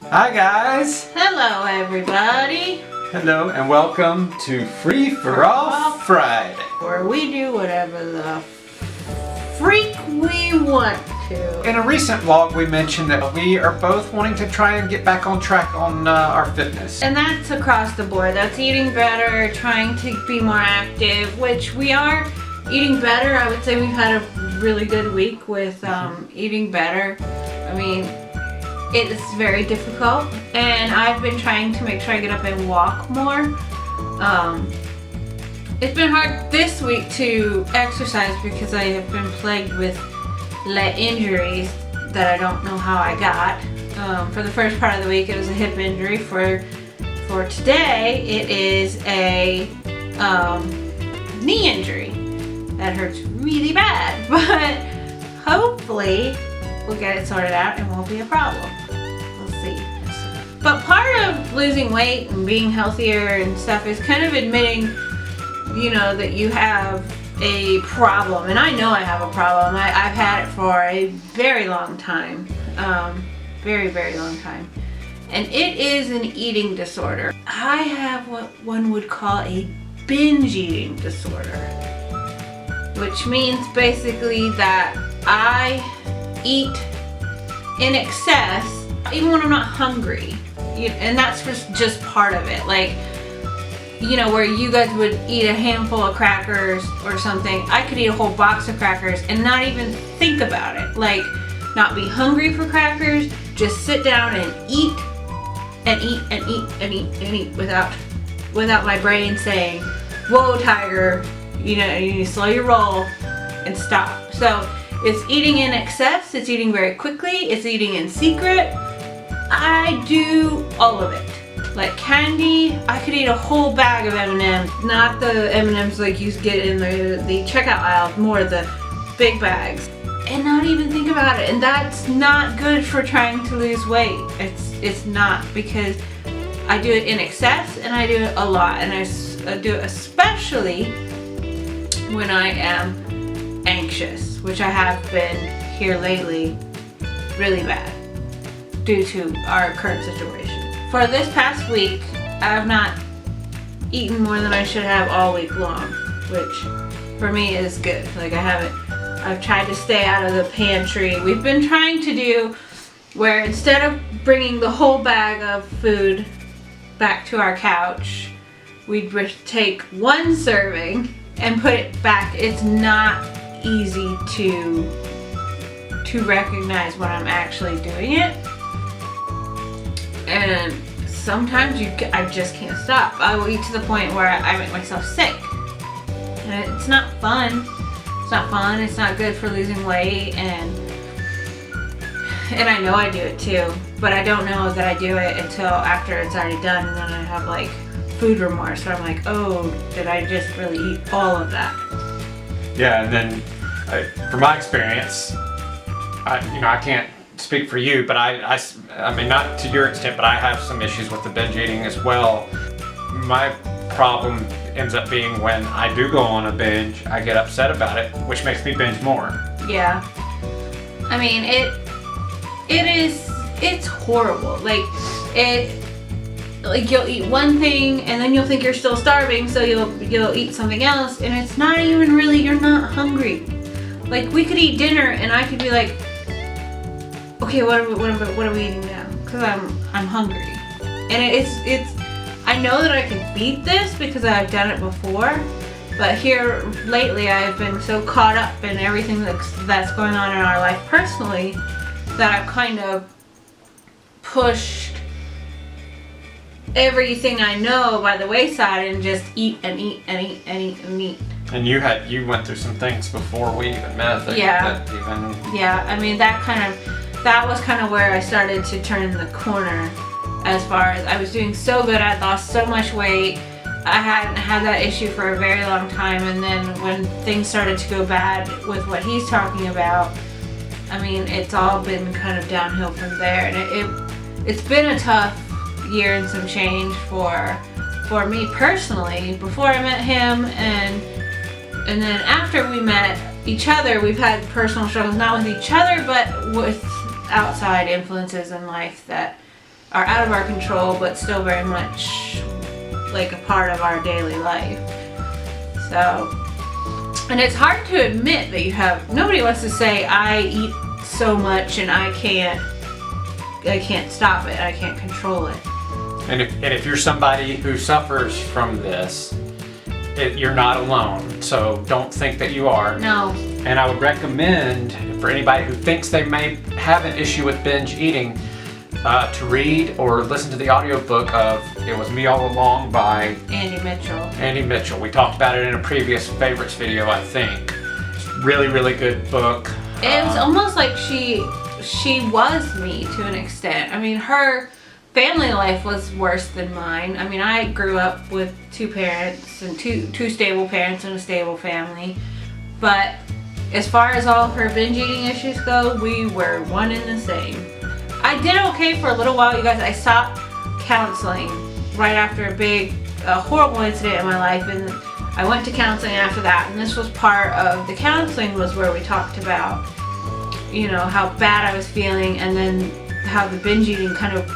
Hi guys! Hello everybody! Hello and welcome to Free for All Friday, where we do whatever the freak we want to. In a recent vlog we mentioned that we are both wanting to try and get back on track on our fitness. And that's across the board. That's eating better, trying to be more active, which we are eating better. I would say we've had a really good week with eating better. I mean, it is very difficult, and I've been trying to make sure I get up and walk more. It's been hard this week to exercise because I have been plagued with leg injuries that I don't know how I got. For the first part of the week it was a hip injury. For today it is a knee injury that hurts really bad, but hopefully we'll get it sorted out and won't be a problem. We'll see. But part of losing weight and being healthier and stuff is kind of admitting, you know, that you have a problem. And I know I have a problem. I've had it for a very long time. Very, very long time. And it is an eating disorder. I have what one would call a binge eating disorder, which means basically that I eat in excess even when I'm not hungry, and that's just part of it. Like, you know, where you guys would eat a handful of crackers or something, I could eat a whole box of crackers and not even think about it. Like, not be hungry for crackers, just sit down and eat and eat and eat and eat and eat without my brain saying, whoa tiger, you know, you need to slow your roll and stop. So it's eating in excess, it's eating very quickly, it's eating in secret. I do all of it. Like candy, I could eat a whole bag of M&Ms. Not the M&Ms like you get in the checkout aisle, more the big bags. And not even think about it. And that's not good for trying to lose weight. It's not, because I do it in excess and I do it a lot. And I do it especially when I am anxious, which I have been here lately really bad due to our current situation. For this past week, I have not eaten more than I should have all week long, which for me is good. Like, I've tried to stay out of the pantry. We've been trying to do where instead of bringing the whole bag of food back to our couch, we'd take one serving and put it back. It's not easy to recognize when I'm actually doing it, and sometimes I just can't stop. I will eat to the point where I make myself sick, and it's not fun. It's not fun. It's not good for losing weight, and I know I do it too, but I don't know that I do it until after it's already done, and then I have like food remorse where I'm like, oh, did I just really eat all of that? Yeah, and then from my experience, I can't speak for you, but I mean, not to your extent, but I have some issues with the binge eating as well. My problem ends up being when I do go on a binge, I get upset about it, which makes me binge more. Yeah. I mean, it's horrible. Like you'll eat one thing and then you'll think you're still starving, so you'll eat something else, and it's not even really, you're not hungry. Like, we could eat dinner and I could be like, okay, what are we eating now? Because I'm hungry. And it's I know that I can beat this because I've done it before, but here lately I've been so caught up in everything that's going on in our life personally that I've kind of pushed everything I know by the wayside and just eat and eat and eat and eat and eat. And you went through some things before we even met. Yeah, I mean, that was kind of where I started to turn the corner, as far as I was doing so good. I lost so much weight. I hadn't had that issue for a very long time, and then when things started to go bad with what he's talking about, I mean, it's all been kind of downhill from there. And it's been a tough year and some change for me personally. Before I met him, and then after we met each other, we've had personal struggles, not with each other, but with outside influences in life that are out of our control, but still very much like a part of our daily life. So, and it's hard to admit that you have, nobody wants to say, I eat so much and I can't stop it, I can't control it. And if you're somebody who suffers from this, you're not alone. So don't think that you are. No. And I would recommend for anybody who thinks they may have an issue with binge eating to read or listen to the audiobook of It Was Me All Along by Andy Mitchell. We talked about it in a previous favorites video, I think. Really, really good book. It was almost like she was me to an extent. I mean, her family life was worse than mine. I mean, I grew up with two parents and two stable parents and a stable family. But as far as all her binge eating issues go, we were one and the same. I did okay for a little while, you guys. I stopped counseling right after a horrible incident in my life, and I went to counseling after that. And this was part of the counseling, was where we talked about, you know, how bad I was feeling, and then how the binge eating kind of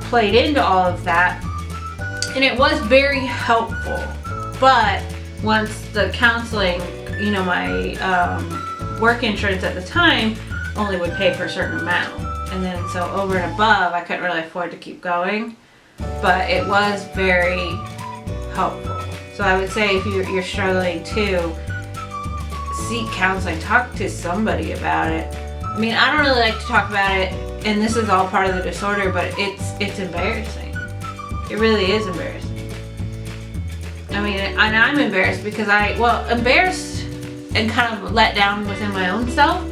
played into all of that. And it was very helpful. But once the counseling, you know, my work insurance at the time only would pay for a certain amount. And then so over and above, I couldn't really afford to keep going. But it was very helpful. So I would say if you're struggling too, seek counseling. Talk to somebody about it. I mean, I don't really like to talk about it, and this is all part of the disorder, but it's embarrassing. It really is embarrassing. I mean, and I'm embarrassed because embarrassed and kind of let down within my own self,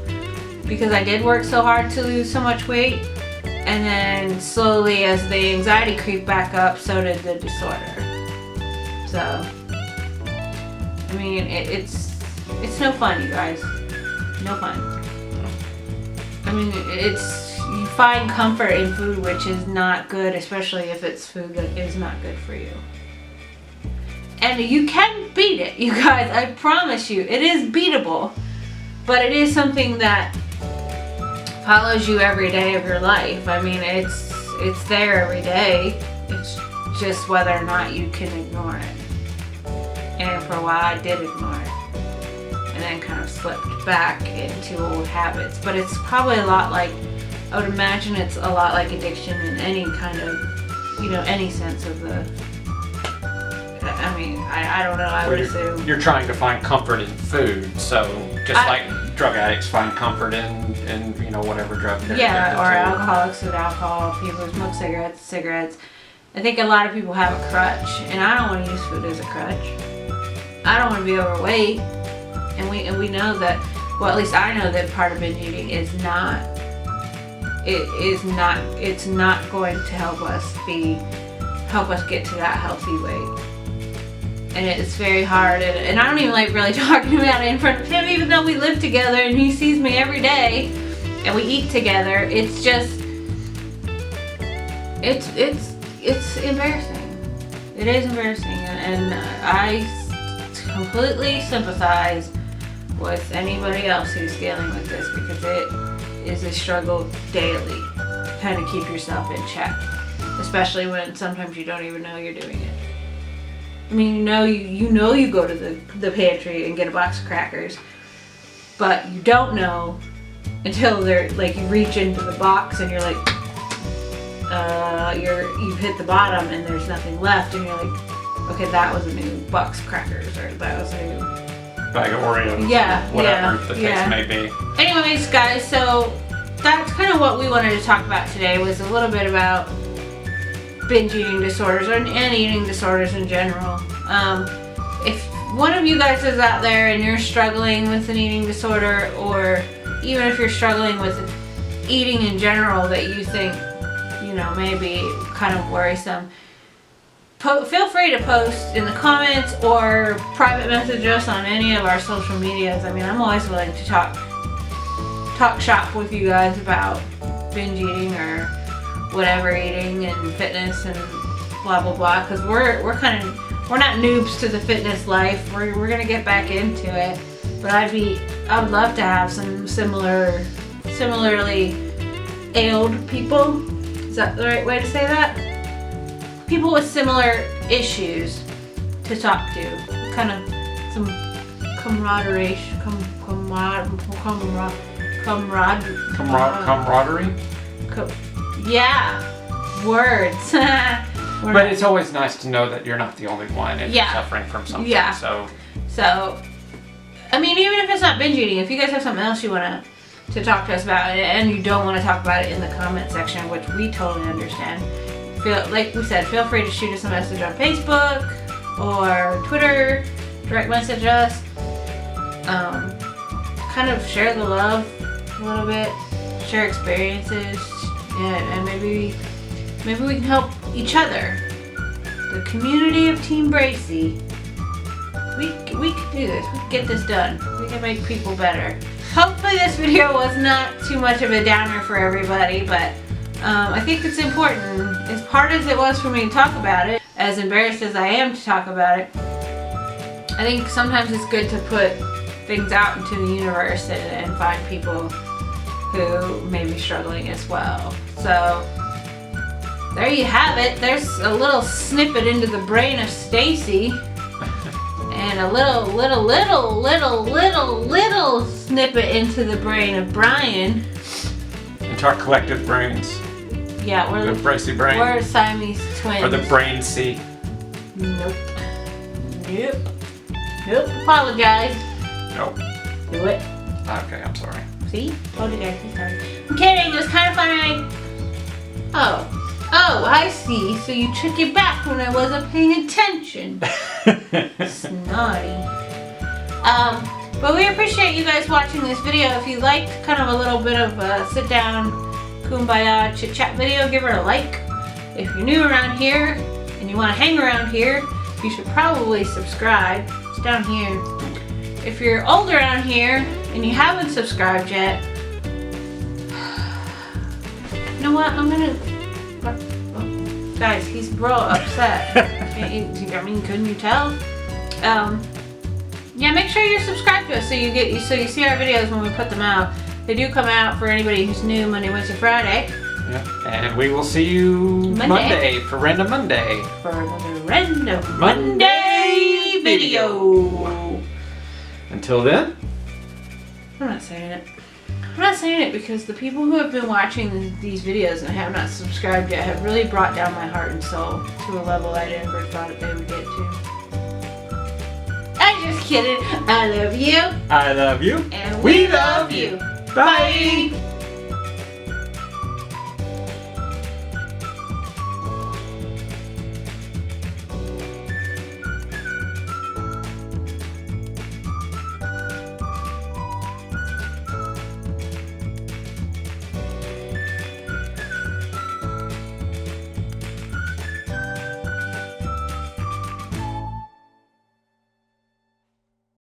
because I did work so hard to lose so much weight, and then slowly as the anxiety creeped back up, so did the disorder. So, I mean, it's no fun, you guys. No fun. I mean, you find comfort in food, which is not good, especially if it's food that is not good for you. And you can beat it, you guys. I promise you, it is beatable. But it is something that follows you every day of your life. I mean, it's there every day. It's just whether or not you can ignore it. And for a while, I did ignore it. And then kind of slipped back into old habits. But it's probably a lot like, I would imagine it's a lot like addiction in any kind of, you know, any sense of the, I mean, I don't know, I would assume. You're trying to find comfort in food, so just like drug addicts find comfort in you know, whatever drug they're yeah, addicted or to. alcoholics with alcohol, people who smoke cigarettes. I think a lot of people have a crutch, and I don't want to use food as a crutch. I don't want to be overweight. And we know that, well, at least I know that part of binge eating it's not going to help us get to that healthy weight. And it's very hard, and I don't even like really talking about it in front of him, even though we live together and he sees me every day and we eat together. It's just, it's embarrassing. It is embarrassing, and I completely sympathize with anybody else who's dealing with this, because it is a struggle daily, kind of keep yourself in check, especially when sometimes you don't even know you're doing it. I mean, you go to the pantry and get a box of crackers, but you don't know until they're like, you reach into the box and you're like, you've hit the bottom and there's nothing left, and you're like, okay, that was a new box of crackers, or that was a new bag of Oreos, yeah, whatever the case may be. Anyways, guys, so that's kind of what we wanted to talk about today, was a little bit about binge eating disorders and eating disorders in general. If one of you guys is out there and you're struggling with an eating disorder, or even if you're struggling with eating in general that you think, you know, maybe kind of worrisome, feel free to post in the comments or private message us on any of our social medias. I mean, I'm always willing to talk shop with you guys about binge eating or whatever eating and fitness and blah blah blah, because we're not noobs to the fitness life. We're gonna get back into it, but I would love to have some similarly ailed people. Is that the right way to say that? People with similar issues to talk to. Kind of some camaraderie. Camaraderie? Yeah. Words. But it's always nice to know that you're not the only one if Yeah. you're suffering from something. Yeah. So, I mean, even if it's not binge eating, if you guys have something else you want to talk to us about and you don't want to talk about it in the comment section, which we totally understand, like we said, feel free to shoot us a message on Facebook or Twitter, direct message us, kind of share the love a little bit, share experiences, and maybe we can help each other. The community of Team Bracy. We can do this. We can get this done. We can make people better. Hopefully this video was not too much of a downer for everybody, but I think it's important. As hard as it was for me to talk about it, as embarrassed as I am to talk about it, I think sometimes it's good to put things out into the universe and find people who may be struggling as well. So there you have it. There's a little snippet into the brain of Stacy. And a little snippet into the brain of Brian. into our collective brains. Yeah, we're the Bracy brain. We're Siamese twins. Or the brain C. Nope. Apologize. Nope. Do it. Okay, I'm sorry. See? Told you guys. Sorry. I'm kidding. It was kind of funny. Oh, I see. So you took it back when I wasn't paying attention. Snotty. But we appreciate you guys watching this video. If you liked kind of a little bit of a sit down, kumbaya, chit chat video, give her a like. If you're new around here and you want to hang around here, you should probably subscribe. It's down here. If you're old around here and you haven't subscribed yet, you know what? I'm gonna. Guys, he's real upset. I mean, couldn't you tell? Yeah, make sure you're subscribed to us so you see our videos when we put them out. They do come out for anybody who's new Monday, Wednesday, Friday. Yeah, and we will see you Monday for Random Monday. For another Random Monday video. Until then, I'm not saying it. I'm not saying it because the people who have been watching these videos and have not subscribed yet have really brought down my heart and soul to a level I never thought they would get to. I'm just kidding. I love you. I love you. And we love you. Bye.